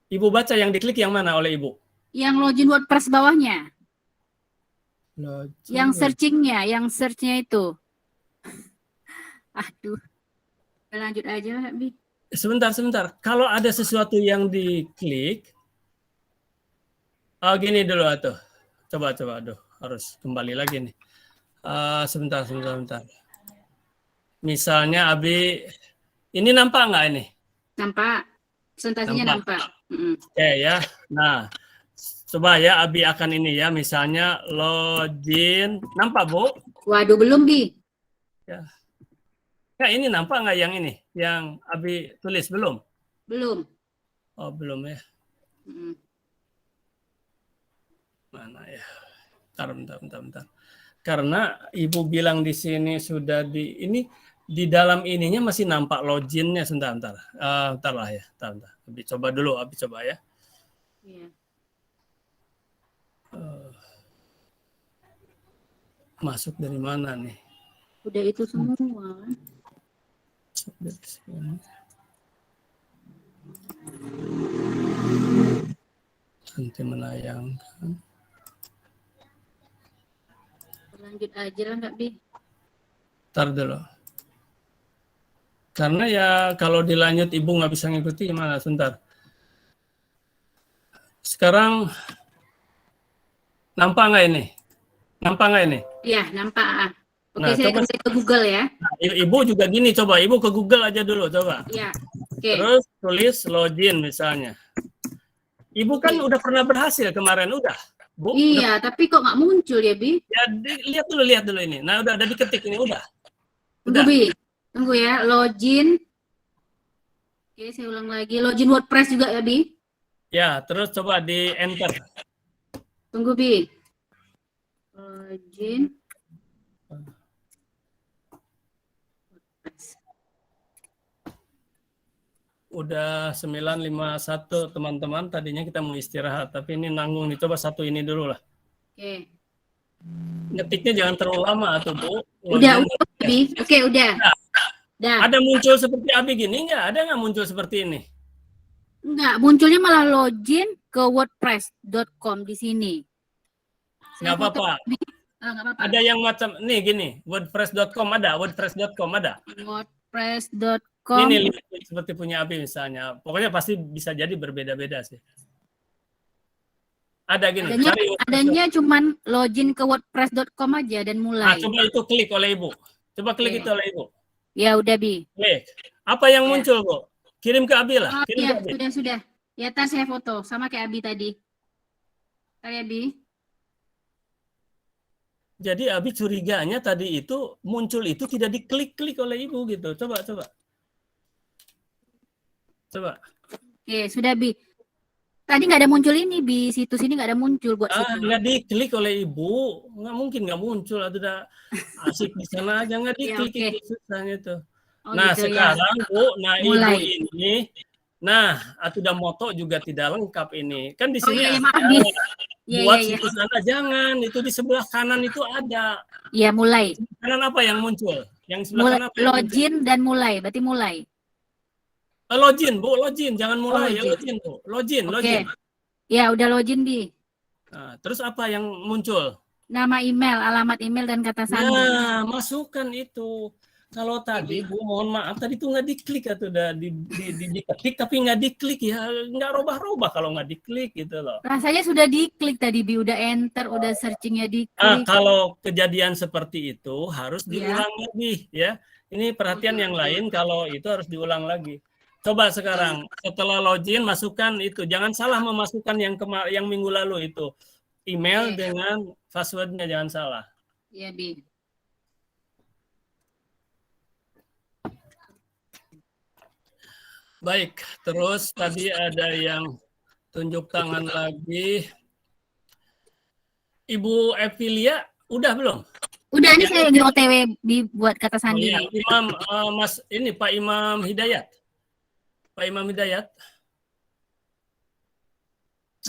Ibu baca yang diklik yang mana oleh Ibu? yang login WordPress bawahnya. Login Yang searchingnya, yang searchnya itu. Aduh. Lanjut aja, Bi. Sebentar. Kalau ada sesuatu yang diklik, gini dulu atuh. Coba. Aduh, harus kembali lagi nih. Sebentar. Misalnya Abi, ini nampak nggak ini? Nampak. Presentasinya nampak. Oke ya. Nah, coba ya Abi akan ini ya. Misalnya login. Nampak, Bu? Waduh, belum, Bi. Ya. Ya, ini nampak nggak yang ini? Yang Abi tulis belum? Belum. Oh, belum ya. Mm. Mana ya? Bentar. Karena Ibu bilang di sini sudah di dalam ininya masih nampak loginnya. Bentar lah ya. Bentar. Abi coba dulu, ya. Iya. Masuk dari mana nih? Udah itu semua. Nanti menayangkan. Lanjut aja lah Kak Bi. Ntar dulu. Karena ya kalau dilanjut Ibu nggak bisa ngikuti gimana? Sebentar. Sekarang nampak nggak ini? Nampak nggak ini? Iya, nampak. Oke, Nah, saya coba- kembali ke Google ya. Nah, Ibu juga gini, coba Ibu ke Google aja dulu, coba. Iya. Oke. Terus tulis login misalnya. Ibu kan udah pernah berhasil kemarin, udah. Bu, udah. Iya, tapi kok nggak muncul ya, Bi? Ya, lihat dulu ini. Nah, udah diketik ini, udah. Tunggu, Bi. Tunggu ya, login. Oke, saya ulang lagi. Login WordPress juga ya, Bi? Ya, terus coba di enter. Tunggu, Bi. Login. WordPress. Udah 9:51 teman-teman. Tadinya kita mau istirahat, tapi ini nanggung nih. Coba satu ini dulu lah. Oke. Ngetiknya jangan terlalu lama tuh, Bu. Udah, Bi. Oke, udah. Dah. Ada muncul seperti Abi gini nggak? Ada nggak muncul seperti ini? Enggak, munculnya malah login ke wordpress.com di sini. Nggak apa-apa. Nggak apa-apa. Ada yang macam nih gini, wordpress.com ada, wordpress.com ada. Wordpress.com. Ini lihat seperti punya Abi misalnya. Pokoknya pasti bisa jadi berbeda-beda sih. Ada gini. Adanya cuman login ke wordpress.com aja dan Nah, mulai. coba itu klik oleh Ibu. Coba klik Oke. itu oleh Ibu. Ya udah, Bi. Klik. Apa yang muncul, Bu? Kirim ke Abi lah. Oh Kirim iya, ke Abi. sudah. Ya, ntar saya foto sama kayak Abi tadi. Ntar ya, Bi. Jadi Abi curiganya tadi itu muncul itu tidak diklik-klik oleh Ibu gitu. Coba. Oke, sudah, Bi. Tadi nggak ada muncul ini, Bi. Situs ini nggak ada muncul buat situs. Nggak diklik oleh Ibu. Nggak mungkin nggak muncul. Atau udah asik di sana aja nggak diklik Ya, oke. itu susahnya tuh. Oh, Nah, gitu ya. sekarang Bu, nah Mulai. Ibu ini, nah, Atuda Moto juga tidak lengkap ini. Kan di Oh sini iya, ada. maaf, Bi. Iya, Buat iya. situs Anda jangan, itu di sebelah kanan itu ada. Iya, mulai. Kanan apa yang muncul? Yang sebelah Mulai kanan apa yang muncul? login dan mulai. Berarti mulai. Login, Bu, login, jangan mulai ya, login. login, Bu. Login, Oke. login. Ya, udah login, Bi. Nah, terus apa yang muncul? Nama email, alamat email dan kata sandi. Nah, masukkan itu. Kalau tadi, Bu, mohon maaf, tadi tuh nggak diklik atau udah diketik, tapi nggak diklik ya, nggak robah-robah kalau nggak diklik gitu loh. Rasanya sudah diklik tadi, Bi. Udah enter, udah searchingnya Ah, diklik. kalau kejadian seperti itu harus Ya. diulang lagi ya. Ini perhatian yang lain kalau itu harus diulang lagi. Coba sekarang setelah login masukkan itu. Jangan salah memasukkan yang minggu lalu itu. Email Oke. dengan passwordnya jangan salah. Iya, Bi. Baik, terus tadi ada yang tunjuk tangan lagi. Ibu Evilia, udah belum? Udah, ini Ya. saya lagi OTW buat kata Oh, sandi. iya, Imam, Mas, ini Pak Imam Hidayat. Pak Imam Hidayat.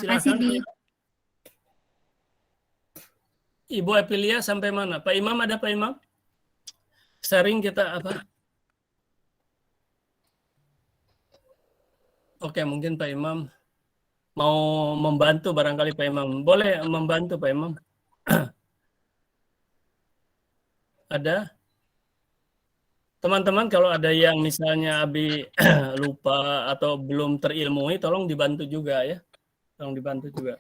Makasih, Silakan. Bi. Ibu Evilia sampai mana? Pak Imam ada Pak Imam? Sharing kita apa? Oke, mungkin Pak Imam mau membantu barangkali Pak Imam. Boleh membantu Pak Imam? Ada? Teman-teman kalau ada yang misalnya Abi lupa atau belum terilmui, tolong dibantu juga ya. Tolong dibantu juga.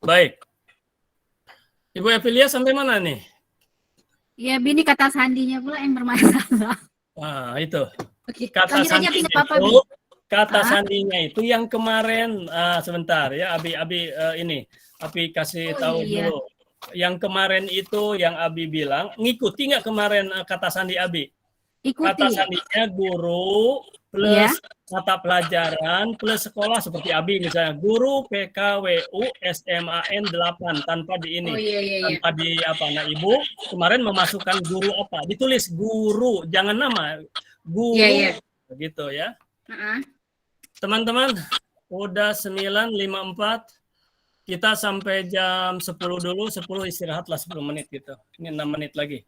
Baik. Ibu Evilia sampai mana nih? Iya, Bi, ini kata sandinya pula yang bermasalah. Nah, itu. Oke, Kata lanjut aja, Bi, sandinya nggak apa-apa, Bi. itu, kata Ah. sandinya itu yang kemarin, sebentar ya, Abi ini, Abi kasih Oh, tahu iya. dulu. Yang kemarin itu yang Abi bilang, ngikuti nggak kemarin kata sandi Abi? Kata Ikuti. sandinya guru plus Iya. mata pelajaran plus sekolah seperti Abi misalnya, guru PKWU SMAN 8 tanpa di ini. Oh iya, iya, iya. Tanpa di apa? Nah, Ibu kemarin memasukkan guru apa? Ditulis guru, jangan nama. Guru. Iya, iya. Begitu ya. Heeh. Teman-teman, udah 9.54. Kita sampai jam 10 dulu, 10 istirahatlah 10 menit gitu. Ini 6 menit lagi.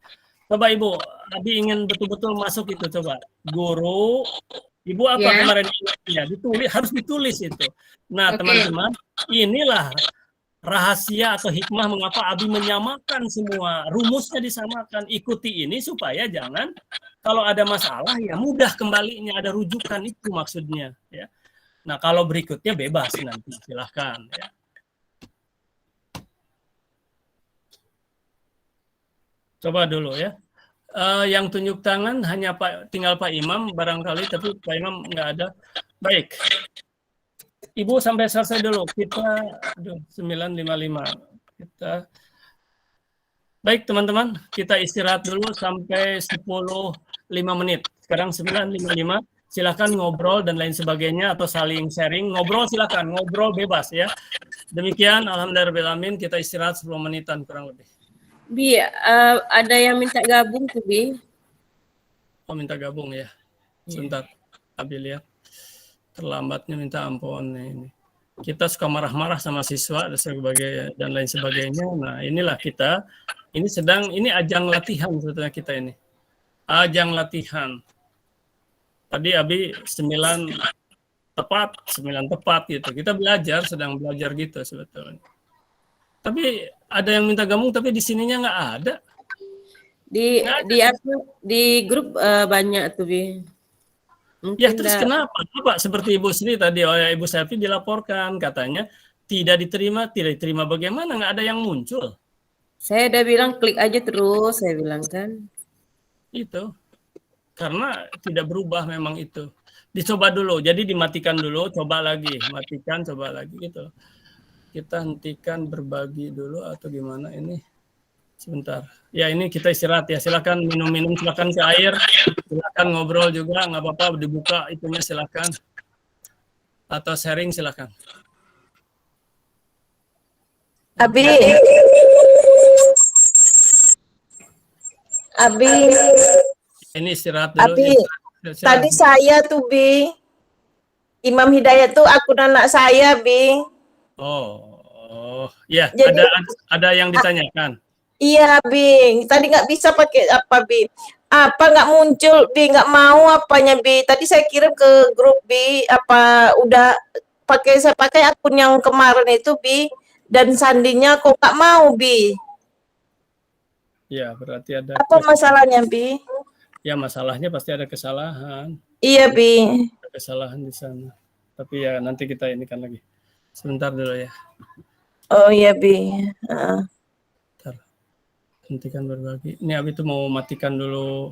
Coba Ibu, Abi ingin betul-betul masuk itu, coba. Guru, Ibu apa Ya. kemarin? Ya, ditulis, harus ditulis itu. Nah, Oke. teman-teman, inilah rahasia atau hikmah mengapa Abi menyamakan semua. Rumusnya disamakan. Ikuti ini supaya jangan, kalau ada masalah ya mudah kembalinya, ada rujukan, itu maksudnya. Ya. Nah, kalau berikutnya bebas nanti, silahkan. Ya. Coba dulu ya. Yang tunjuk tangan hanya tinggal Pak Imam barangkali, tapi Pak Imam nggak ada. Baik. Ibu sampai selesai dulu. Kita 9.55. Baik teman-teman, kita istirahat dulu sampai 10.05 menit. Sekarang 9.55. Silakan ngobrol dan lain sebagainya atau saling sharing. Ngobrol silakan, ngobrol bebas ya. Demikian, alhamdulillah kita istirahat 10 menitan kurang lebih. Bi, ada yang minta gabung tuh, Bi. Oh, minta gabung ya. Sebentar, Abi lihat. Terlambatnya minta ampun ini. Kita suka marah-marah sama siswa dan lain sebagainya. Nah, inilah kita. Ini ajang latihan sebetulnya kita ini. Ajang latihan. Tadi Abi 9 tepat gitu. Kita sedang belajar gitu sebetulnya. Tapi ada yang minta gabung tapi di sininya nggak ada. Di grup banyak tuh, Bi. Mungkin Ya terus kenapa? Coba seperti Ibu sendiri tadi oleh Ibu Selvi dilaporkan katanya tidak diterima bagaimana nggak ada yang muncul? Saya udah bilang klik aja terus, saya bilang kan. Itu karena tidak berubah memang itu. Dicoba dulu, jadi dimatikan dulu, coba lagi, matikan, coba lagi gitu. Kita hentikan berbagi dulu atau gimana ini? Sebentar. Ya ini kita istirahat ya. Silakan minum-minum, silakan ke air, silakan ngobrol juga, nggak apa-apa dibuka itunya silakan. Atau sharing silakan. Abi, Ini istirahat dulu. Abi, Silakan. tadi saya tuh, Bi. Imam Hidayat tuh akun anak saya, Bi. Oh, ya. Jadi- ada yang ditanyakan. Iya, Bi. Tadi nggak bisa pakai apa, Bi. Apa nggak muncul, Bi. Nggak mau apanya, Bi. Tadi saya kirim ke grup, Bi. Apa udah saya pakai akun yang kemarin itu, Bi. Dan sandinya kok nggak mau, Bi. Ya, berarti ada. Apa masalahnya, Bi? Ya, masalahnya pasti ada kesalahan. Iya, Bi. Ada kesalahan di sana. Tapi ya nanti kita ini kan lagi. Sebentar dulu ya. Oh iya, Bi. Hentikan berbagi. Ini Abi tuh mau matikan dulu.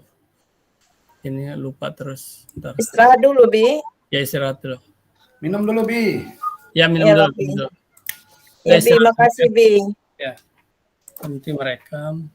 Ini lupa terus. Bentar. Istirahat dulu, Bi. Ya istirahat dulu. Minum dulu, Bi. Ya minum Ya, dulu. Bi. Minum dulu. Ya, Bi. istirahat. Makasih, Bi. Ya. Nanti merekam.